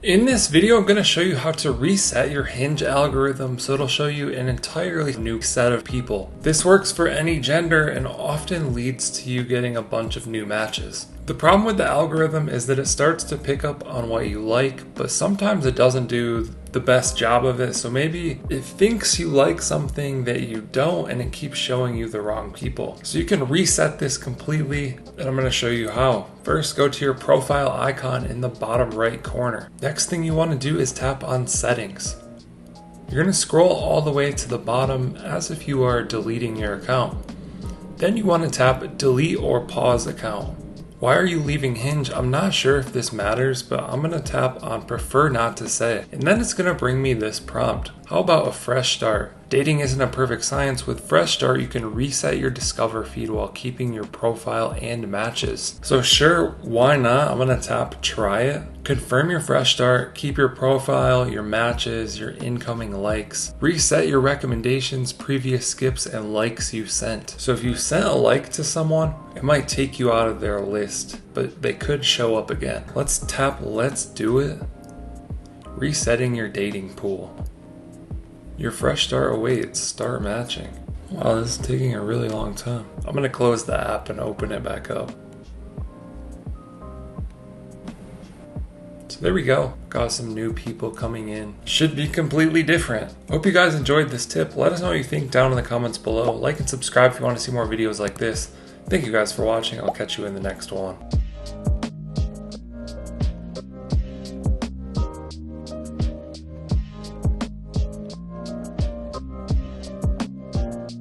In this video, I'm going to show you how to reset your Hinge algorithm so it'll show you an entirely new set of people. This works for any gender and often leads to you getting a bunch of new matches. The problem with the algorithm is that it starts to pick up on what you like, but sometimes it doesn't do the best job of it. So maybe it thinks you like something that you don't and it keeps showing you the wrong people. So you can reset this completely, and I'm going to show you how. First, go to your profile icon in the bottom right corner. Next thing you want to do is tap on settings. You're going to scroll all the way to the bottom as if you are deleting your account. Then you want to tap delete or pause account. Why are you leaving Hinge? I'm not sure if this matters, but I'm going to tap on prefer not to say. And then it's going to bring me this prompt. How about a fresh start? Dating isn't a perfect science. With Fresh Start, you can reset your Discover feed while keeping your profile and matches. So sure, why not? I'm going to tap try it. Confirm your Fresh Start, keep your profile, your matches, your incoming likes. Reset your recommendations, previous skips, and likes you sent. So if you sent a like to someone, it might take you out of their list, but they could show up again. Let's tap let's do it. Resetting your dating pool. Your Fresh Start awaits. Start matching. Wow, this is taking a really long time. I'm going to close the app and open it back up. So there we go. Got some new people coming in. Should be completely different. Hope you guys enjoyed this tip. Let us know what you think down in the comments below. Like and subscribe if you want to see more videos like this. Thank you guys for watching. I'll catch you in the next one.